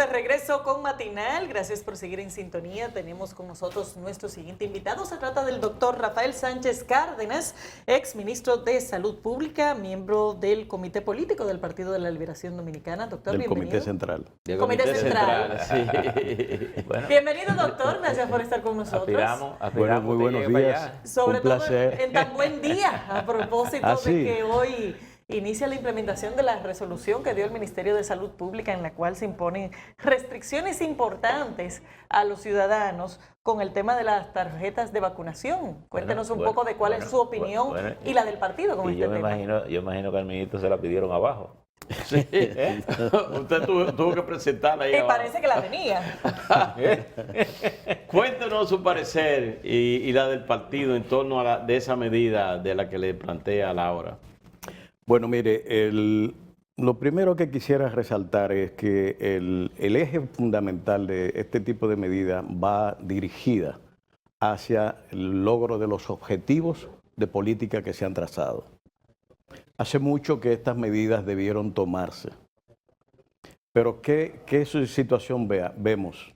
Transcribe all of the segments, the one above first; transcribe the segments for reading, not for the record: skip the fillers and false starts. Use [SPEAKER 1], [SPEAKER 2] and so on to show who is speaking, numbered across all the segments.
[SPEAKER 1] de regreso con Matinal. Gracias por seguir en sintonía. Tenemos con nosotros nuestro siguiente invitado. Se trata del doctor Rafael Sánchez Cárdenas, ex ministro de Salud Pública, miembro del Comité Político del Partido de la Liberación Dominicana. Doctor,
[SPEAKER 2] del
[SPEAKER 1] bienvenido.
[SPEAKER 2] Comité Central.
[SPEAKER 3] Del
[SPEAKER 1] Comité Central.
[SPEAKER 3] Sí. Bueno,
[SPEAKER 1] Bienvenido, doctor. Gracias por estar con nosotros.
[SPEAKER 3] aspiramos
[SPEAKER 2] Muy buenos días.
[SPEAKER 1] Sobre
[SPEAKER 2] Un
[SPEAKER 1] todo
[SPEAKER 2] placer.
[SPEAKER 1] en tan buen día, a propósito de
[SPEAKER 2] sí.
[SPEAKER 1] que hoy inicia la implementación de la resolución que dio el Ministerio de Salud Pública, en la cual se imponen restricciones importantes a los ciudadanos con el tema de las tarjetas de vacunación. Cuéntenos un poco de cuál es su opinión y la del partido con este tema.
[SPEAKER 3] Yo imagino que al ministro se la pidieron abajo. Sí, ¿eh? Usted tuvo que presentarla ahí
[SPEAKER 1] Y
[SPEAKER 3] abajo.
[SPEAKER 1] parece que la tenía.
[SPEAKER 3] Cuéntenos su parecer y la del partido en torno a de esa medida de la que le plantea Laura.
[SPEAKER 2] Bueno, mire, lo primero que quisiera resaltar es que el eje fundamental de este tipo de medidas va dirigida hacia el logro de los objetivos de política que se han trazado. Hace mucho que estas medidas debieron tomarse, pero ¿qué situación vemos?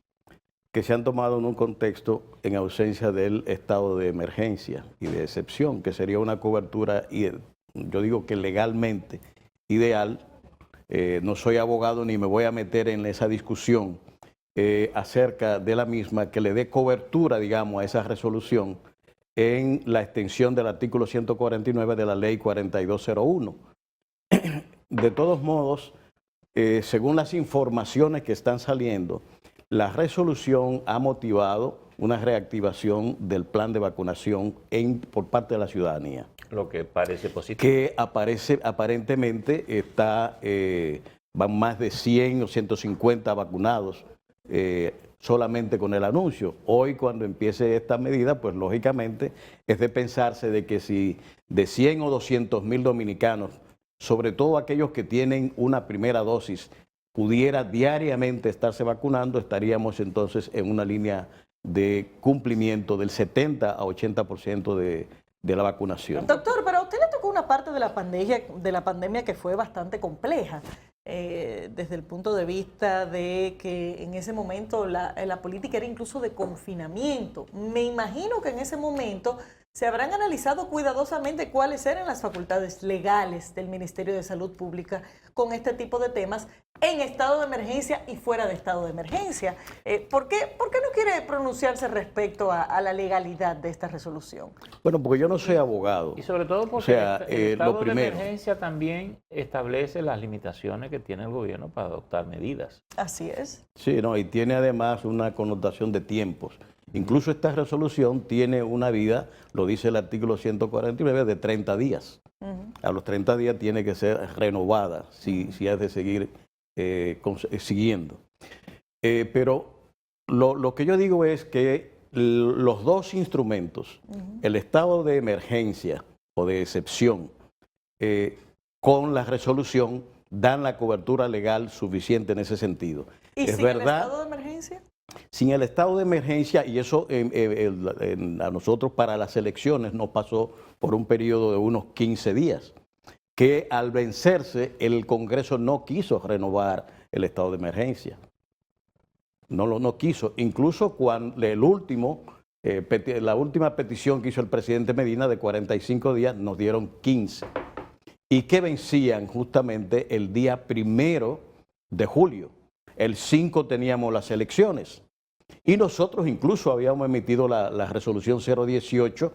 [SPEAKER 2] Que se han tomado en un contexto en ausencia del estado de emergencia y de excepción, que sería una cobertura, y yo digo que legalmente ideal. No soy abogado ni me voy a meter en esa discusión acerca de la misma, que le dé cobertura, digamos, a esa resolución en la extensión del artículo 149 de la ley 4201. De todos modos, según las informaciones que están saliendo, la resolución ha motivado una reactivación del plan de vacunación por parte de la ciudadanía.
[SPEAKER 3] Lo que parece positivo.
[SPEAKER 2] Que aparentemente van más de 100 o 150 vacunados solamente con el anuncio. Hoy, cuando empiece esta medida, pues lógicamente es de pensarse de que si de 100 o 200 mil dominicanos, sobre todo aquellos que tienen una primera dosis, pudiera diariamente estarse vacunando, estaríamos entonces en una línea de cumplimiento del 70 a 80% de la vacunación.
[SPEAKER 1] Doctor, pero a usted le tocó una parte de la pandemia que fue bastante compleja, desde el punto de vista de que en ese momento la política era incluso de confinamiento. Me imagino que en ese momento se habrán analizado cuidadosamente cuáles eran las facultades legales del Ministerio de Salud Pública con este tipo de temas en estado de emergencia y fuera de estado de emergencia. ¿Por qué no quiere pronunciarse respecto a la legalidad de esta resolución?
[SPEAKER 2] Bueno, porque yo no soy abogado.
[SPEAKER 4] Y sobre todo porque el estado de
[SPEAKER 2] primero,
[SPEAKER 4] emergencia también establece las limitaciones que tiene el gobierno para adoptar medidas.
[SPEAKER 1] Así es.
[SPEAKER 2] Sí, no, y tiene además una connotación de tiempos. Incluso esta resolución tiene una vida, lo dice el artículo 149, de 30 días. A los 30 días tiene que ser renovada si has de seguir siguiendo. Pero lo que yo digo es que los dos instrumentos, el estado de emergencia o de excepción, con la resolución, dan la cobertura legal suficiente en ese sentido.
[SPEAKER 1] ¿Y
[SPEAKER 2] es
[SPEAKER 1] sin
[SPEAKER 2] verdad,
[SPEAKER 1] el estado de emergencia?
[SPEAKER 2] Sin el estado de emergencia, y eso a nosotros para las elecciones nos pasó por un periodo de unos 15 días, que al vencerse el Congreso no quiso renovar el estado de emergencia. No quiso. Incluso cuando la última petición que hizo el presidente Medina de 45 días, nos dieron 15. Y que vencían justamente el día 1 de julio. El 5 teníamos las elecciones. Y nosotros incluso habíamos emitido la resolución 018,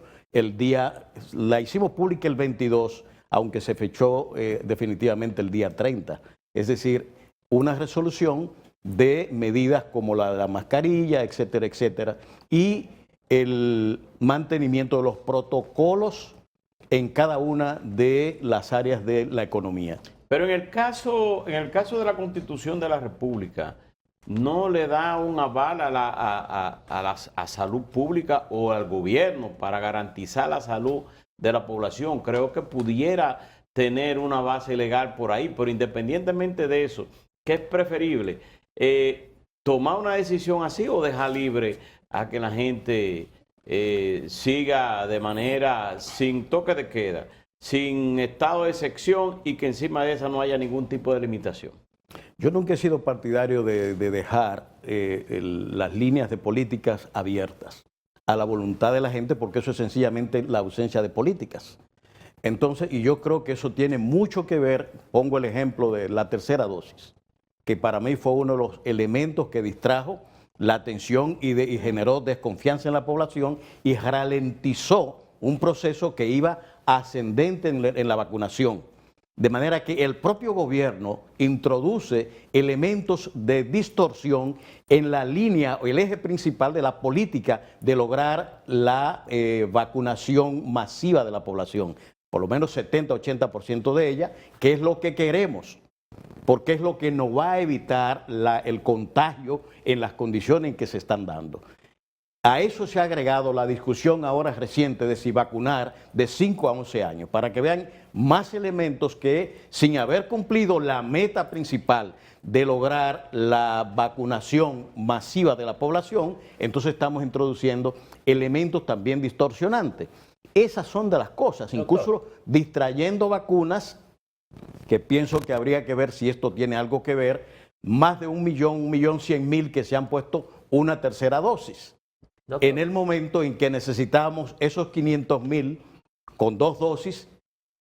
[SPEAKER 2] la hicimos pública el 22, aunque se fechó definitivamente el día 30. Es decir, una resolución de medidas como la mascarilla, etcétera, etcétera, y el mantenimiento de los protocolos en cada una de las áreas de la economía.
[SPEAKER 3] Pero en el caso de la Constitución de la República, ¿no le da un aval a salud pública o al gobierno para garantizar la salud de la población? Creo que pudiera tener una base legal por ahí, pero independientemente de eso, ¿qué es preferible? ¿Tomar una decisión así o dejar libre a que la gente siga de manera sin toque de queda, sin estado de excepción y que encima de esa no haya ningún tipo de limitación?
[SPEAKER 2] Yo nunca he sido partidario de dejar las líneas de políticas abiertas a la voluntad de la gente, porque eso es sencillamente la ausencia de políticas. Entonces, y yo creo que eso tiene mucho que ver, pongo el ejemplo de la tercera dosis, que para mí fue uno de los elementos que distrajo la atención y generó desconfianza en la población y ralentizó un proceso que iba ascendente en la vacunación. De manera que el propio gobierno introduce elementos de distorsión en la línea o el eje principal de la política de lograr la vacunación masiva de la población, por lo menos 70-80% de ella, que es lo que queremos, porque es lo que nos va a evitar el contagio en las condiciones en que se están dando. A eso se ha agregado la discusión ahora reciente de si vacunar de 5 a 11 años, para que vean más elementos que, sin haber cumplido la meta principal de lograr la vacunación masiva de la población, entonces estamos introduciendo elementos también distorsionantes. Esas son de las cosas, incluso distrayendo vacunas, que pienso que habría que ver si esto tiene algo que ver, más de 1.100.000 que se han puesto una tercera dosis. Doctor, en el momento en que necesitamos esos 500.000 con 2 dosis,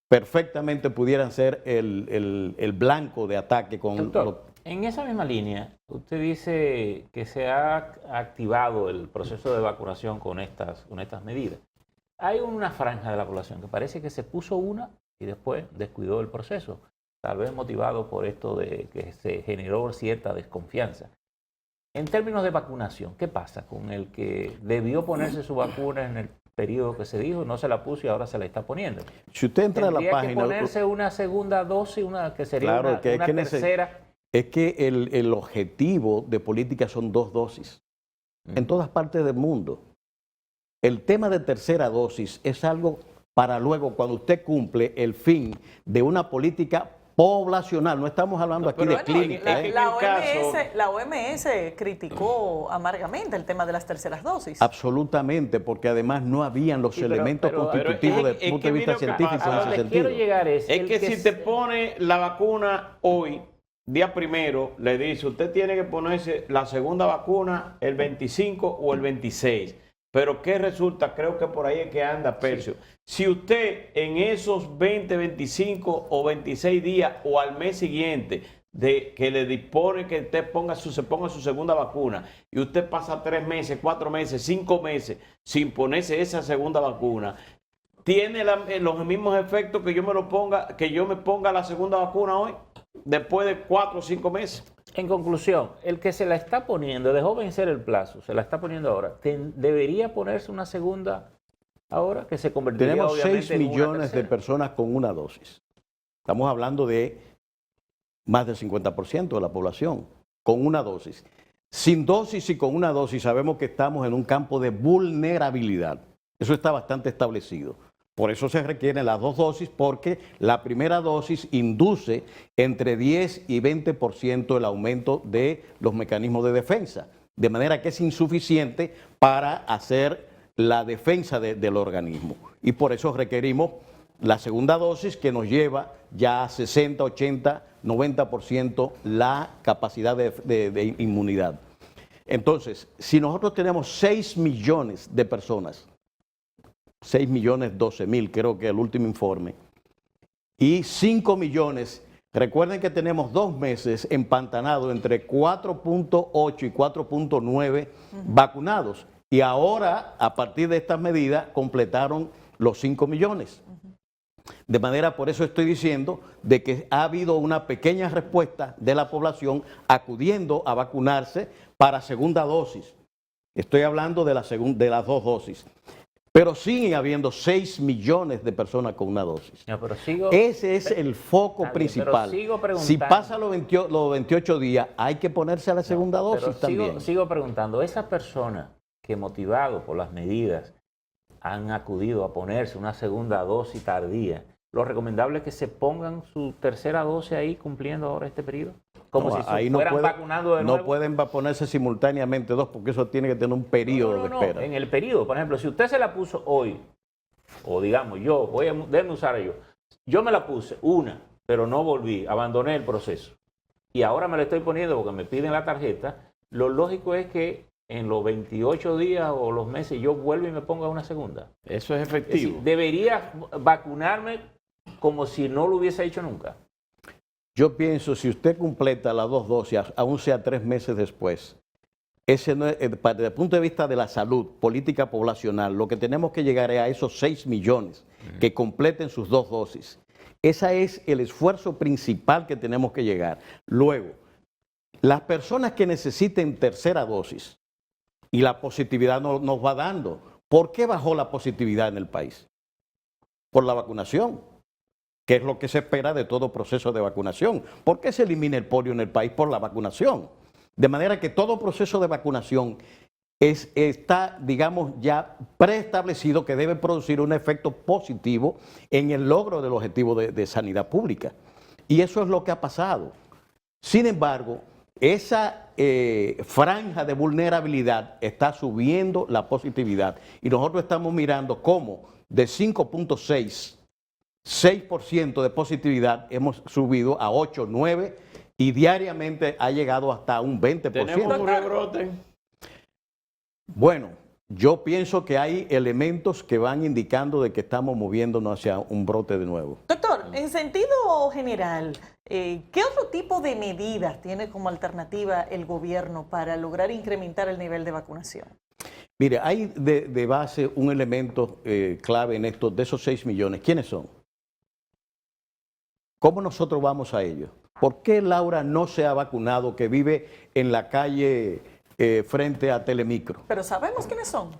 [SPEAKER 2] perfectamente pudieran ser el blanco de ataque con...
[SPEAKER 4] Doctor, en esa misma línea, usted dice que se ha activado el proceso de vacunación con estas medidas. Hay una franja de la población que parece que se puso una y después descuidó el proceso, tal vez motivado por esto de que se generó cierta desconfianza. En términos de vacunación, ¿qué pasa con el que debió ponerse su vacuna en el periodo que se dijo, no se la puso y ahora se la está poniendo?
[SPEAKER 2] Si usted entra a la página...
[SPEAKER 4] ¿Tendría que ponerse una segunda dosis, que sería
[SPEAKER 2] claro,
[SPEAKER 4] una tercera?
[SPEAKER 2] Es que el objetivo de política son 2 dosis en todas partes del mundo. El tema de tercera dosis es algo para luego, cuando usted cumple el fin de una política poblacional, no estamos hablando aquí de clínica.
[SPEAKER 1] La OMS criticó amargamente el tema de las terceras dosis.
[SPEAKER 2] Absolutamente, porque además no habían los elementos constitutivos desde el punto de vista científico en ese sentido.
[SPEAKER 4] Es
[SPEAKER 3] que si te pone la vacuna hoy, día primero, le dice, usted tiene que ponerse la segunda vacuna el 25 o el 26. Pero ¿qué resulta? Creo que por ahí es que anda Percio. Si usted en esos 20, 25 o 26 días o al mes siguiente de que le dispone que usted se ponga su segunda vacuna y usted pasa 3 meses, 4 meses, 5 meses sin ponerse esa segunda vacuna, ¿tiene los mismos efectos que yo me ponga la segunda vacuna hoy, después de 4 o 5 meses?
[SPEAKER 4] En conclusión, el que se la está poniendo, dejó vencer el plazo, se la está poniendo ahora, ¿debería ponerse una segunda ahora? Que se convertiría
[SPEAKER 2] Tenemos
[SPEAKER 4] obviamente
[SPEAKER 2] 6 millones de personas con una dosis. Estamos hablando de más del 50% de la población con una dosis. Sin dosis y con una dosis sabemos que estamos en un campo de vulnerabilidad. Eso está bastante establecido. Por eso se requieren las 2 dosis, porque la primera dosis induce entre 10 y 20% el aumento de los mecanismos de defensa, de manera que es insuficiente para hacer la defensa del organismo. Y por eso requerimos la segunda dosis, que nos lleva ya a 60, 80, 90% la capacidad de inmunidad. Entonces, si nosotros tenemos 6 millones de personas, 6.012.000, creo que el último informe, y 5 millones, recuerden que tenemos 2 meses empantanados entre 4.8 y 4.9 vacunados, y ahora, a partir de estas medidas, completaron los 5 millones. De manera, por eso estoy diciendo de que ha habido una pequeña respuesta de la población acudiendo a vacunarse para segunda dosis. Estoy hablando de las 2 dosis. Pero siguen habiendo 6 millones de personas con una dosis.
[SPEAKER 4] No,
[SPEAKER 2] ese es el foco principal. Si pasa los 28 días, hay que ponerse a la segunda dosis también.
[SPEAKER 4] Sigo preguntando, esas personas que motivados por las medidas han acudido a ponerse una segunda dosis tardía, lo recomendable es que se pongan su tercera dosis ahí cumpliendo ahora este periodo. Como si se fueran vacunando de nuevo.
[SPEAKER 2] No pueden ponerse simultáneamente 2, porque eso tiene que tener un periodo de espera.
[SPEAKER 4] En el periodo, por ejemplo, si usted se la puso hoy, o digamos déjeme usar yo me la puse una, pero no volví, abandoné el proceso. y ahora me lo estoy poniendo porque me piden la tarjeta, lo lógico es que en los 28 días o los meses yo vuelvo y me ponga una segunda.
[SPEAKER 3] Eso es
[SPEAKER 4] Es
[SPEAKER 3] efectivo.
[SPEAKER 4] decir, debería vacunarme como si no lo hubiese hecho nunca.
[SPEAKER 2] Yo pienso, si usted completa las 2 dosis, aún sea 3 meses después, ese no es, desde el punto de vista de la salud, política poblacional, lo que tenemos que llegar es a esos 6 millones que completen sus 2 dosis. Ese es el esfuerzo principal que tenemos que llegar. Luego, las personas que necesiten tercera dosis y la positividad nos va dando. ¿Por qué bajó la positividad en el país? Por la vacunación, que es lo que se espera de todo proceso de vacunación. ¿Por qué se elimina el polio en el país? Por la vacunación. De manera que todo proceso de vacunación está, digamos, ya preestablecido que debe producir un efecto positivo en el logro del objetivo de sanidad pública. Y eso es lo que ha pasado. Sin embargo, esa franja de vulnerabilidad está subiendo la positividad y nosotros estamos mirando cómo de 6% de positividad hemos subido a 8, 9 y diariamente ha llegado hasta un 20%.
[SPEAKER 3] Tenemos un rebrote.
[SPEAKER 2] Bueno, yo pienso que hay elementos que van indicando de que estamos moviéndonos hacia un brote de nuevo.
[SPEAKER 1] Doctor, en sentido general, ¿qué otro tipo de medidas tiene como alternativa el gobierno para lograr incrementar el nivel de vacunación?
[SPEAKER 2] Mire, hay de base un elemento clave en esto, de esos 6 millones. ¿Quiénes son? ¿Cómo nosotros vamos a ellos? ¿Por qué Laura no se ha vacunado, que vive en la calle frente a Telemicro?
[SPEAKER 1] Pero sabemos quiénes son.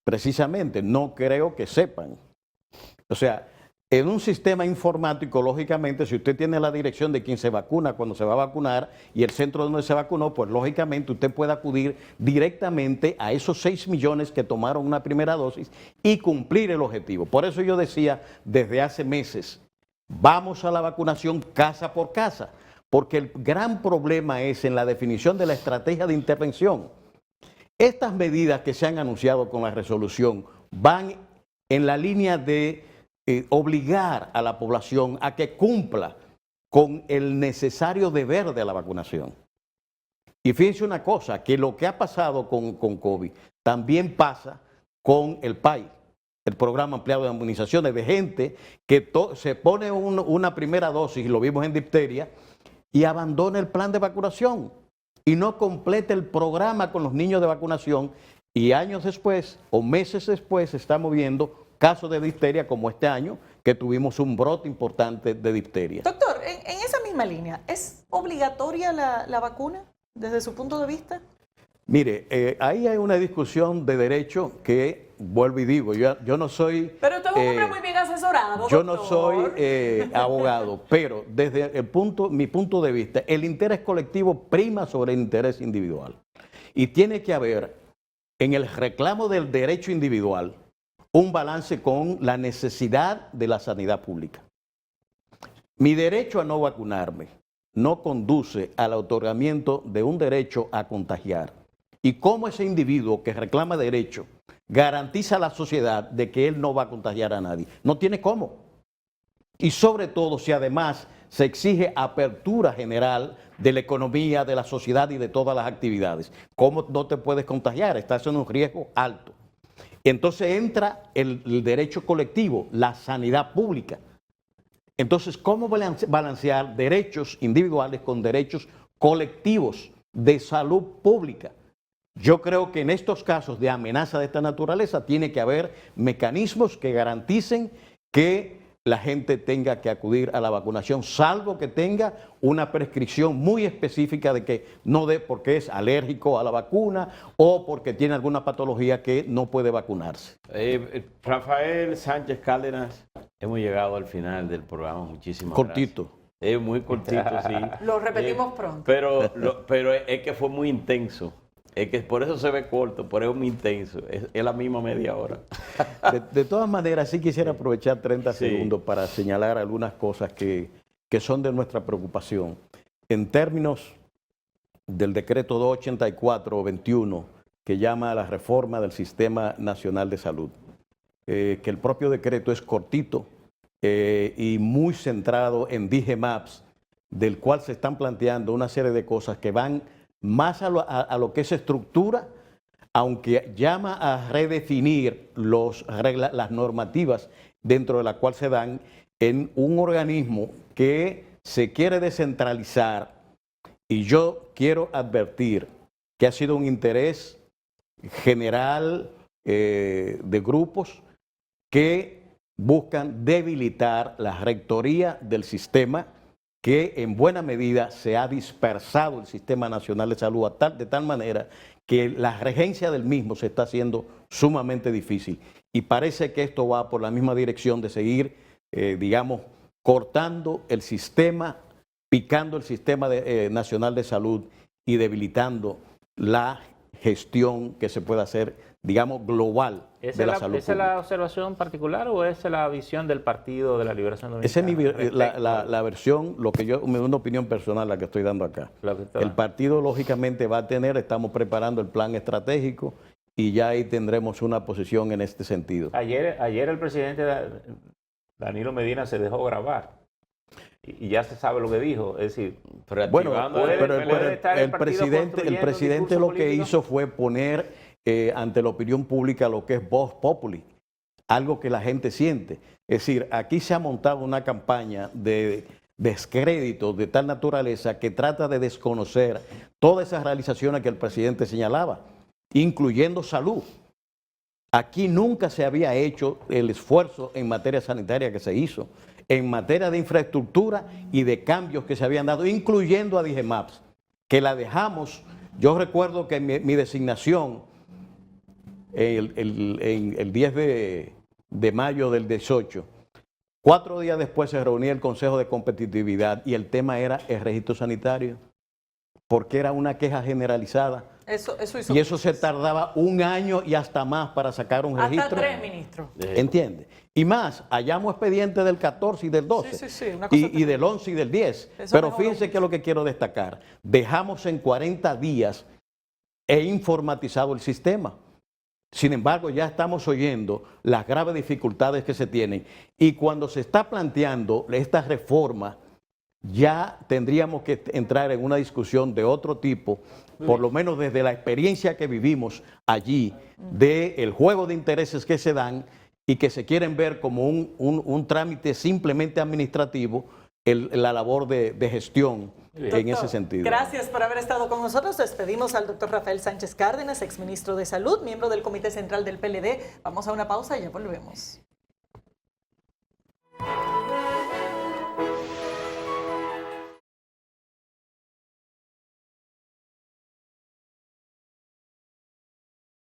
[SPEAKER 2] Precisamente, no creo que sepan. O sea, en un sistema informático, lógicamente, si usted tiene la dirección de quien se vacuna cuando se va a vacunar y el centro donde se vacunó, pues lógicamente usted puede acudir directamente a esos 6 millones que tomaron una primera dosis y cumplir el objetivo. Por eso yo decía desde hace meses, vamos a la vacunación casa por casa, porque el gran problema es en la definición de la estrategia de intervención. Estas medidas que se han anunciado con la resolución van en la línea de obligar a la población a que cumpla con el necesario deber de la vacunación. Y fíjense una cosa, que lo que ha pasado con COVID también pasa con el PAI, el Programa Ampliado de Inmunizaciones, de gente que se pone una primera dosis, y lo vimos en difteria, y abandona el plan de vacunación y no completa el programa con los niños de vacunación, y años después o meses después estamos viendo casos de difteria como este año, que tuvimos un brote importante de difteria.
[SPEAKER 1] Doctor, en esa misma línea, ¿es obligatoria la vacuna desde su punto de vista?
[SPEAKER 2] Mire, ahí hay una discusión de derecho que, vuelvo y digo, yo no soy...
[SPEAKER 1] Pero usted es un hombre muy bien asesorado,
[SPEAKER 2] yo no
[SPEAKER 1] doctor.
[SPEAKER 2] soy abogado, pero desde mi punto de vista, el interés colectivo prima sobre el interés individual. Y tiene que haber en el reclamo del derecho individual un balance con la necesidad de la sanidad pública. Mi derecho a no vacunarme no conduce al otorgamiento de un derecho a contagiar. Y cómo ese individuo que reclama derecho garantiza a la sociedad de que él no va a contagiar a nadie. No tiene cómo. Y sobre todo si además se exige apertura general de la economía, de la sociedad y de todas las actividades. ¿Cómo no te puedes contagiar? Estás en un riesgo alto. Entonces entra el derecho colectivo, la sanidad pública. Entonces, ¿cómo balancear derechos individuales con derechos colectivos de salud pública? Yo creo que en estos casos de amenaza de esta naturaleza tiene que haber mecanismos que garanticen que la gente tenga que acudir a la vacunación, salvo que tenga una prescripción muy específica de que no dé porque es alérgico a la vacuna o porque tiene alguna patología que no puede vacunarse.
[SPEAKER 3] Rafael Sánchez Cárdenas, hemos llegado al final del programa. Muchísimas
[SPEAKER 2] Cortito.
[SPEAKER 3] gracias. Muy cortito, sí.
[SPEAKER 1] Lo repetimos pronto.
[SPEAKER 3] Pero es que fue muy intenso. Es que por eso se ve corto, por eso es muy intenso. Es la misma media hora.
[SPEAKER 2] De todas maneras, sí quisiera aprovechar 30 segundos para señalar algunas cosas que son de nuestra preocupación. En términos del decreto 284-21, que llama a la reforma del Sistema Nacional de Salud, que el propio decreto es cortito y muy centrado en DGMAPS, del cual se están planteando una serie de cosas que van más a lo que es estructura, aunque llama a redefinir las normativas dentro de las cuales se dan en un organismo que se quiere descentralizar. Y yo quiero advertir que ha sido un interés general de grupos que buscan debilitar la rectoría del sistema, que en buena medida se ha dispersado el Sistema Nacional de Salud de tal manera que la regencia del mismo se está haciendo sumamente difícil. Y parece que esto va por la misma dirección de seguir, digamos, cortando el sistema, picando el Sistema Nacional de Salud y debilitando la gestión que se puede hacer, digamos, global de la salud
[SPEAKER 4] ¿Esa es la observación particular o es la visión del Partido de la Liberación Dominicana?
[SPEAKER 2] Esa es la versión, lo que yo, una opinión personal la que estoy dando acá. El partido lógicamente va a tener, estamos preparando el plan estratégico y ya ahí tendremos una posición en este sentido.
[SPEAKER 4] Ayer el presidente Danilo Medina se dejó grabar y ya se sabe lo que dijo, es decir,
[SPEAKER 2] bueno, el presidente lo que hizo fue poner ante la opinión pública lo que es vox populi, algo que la gente siente. Es decir, aquí se ha montado una campaña de descrédito de tal naturaleza que trata de desconocer todas esas realizaciones que el presidente señalaba, incluyendo salud. Aquí nunca se había hecho el esfuerzo en materia sanitaria que se hizo, en materia de infraestructura y de cambios que se habían dado, incluyendo a DIGEMAPS, que la dejamos. Yo recuerdo que mi designación el 10 de mayo del 18, 4 días después se reunía el Consejo de Competitividad y el tema era el registro sanitario, porque era una queja generalizada.
[SPEAKER 1] Eso
[SPEAKER 2] y eso se tardaba 1 año y hasta más para sacar un registro.
[SPEAKER 1] Hasta 3, ministro.
[SPEAKER 2] ¿Entiende? Y más, hallamos expedientes del 14 y del 12, y del 11 y del 10. Pero fíjense que es lo que quiero destacar. Dejamos en 40 días informatizado el sistema. Sin embargo, ya estamos oyendo las graves dificultades que se tienen. Y cuando se está planteando esta reforma, ya tendríamos que entrar en una discusión de otro tipo, por lo menos desde la experiencia que vivimos allí, del juego de intereses que se dan y que se quieren ver como un trámite simplemente administrativo, la labor de gestión. Doctor, en ese sentido.
[SPEAKER 1] Gracias por haber estado con nosotros. Despedimos al doctor Rafael Sánchez Cárdenas, exministro de Salud, miembro del Comité Central del PLD. Vamos a una pausa y ya volvemos.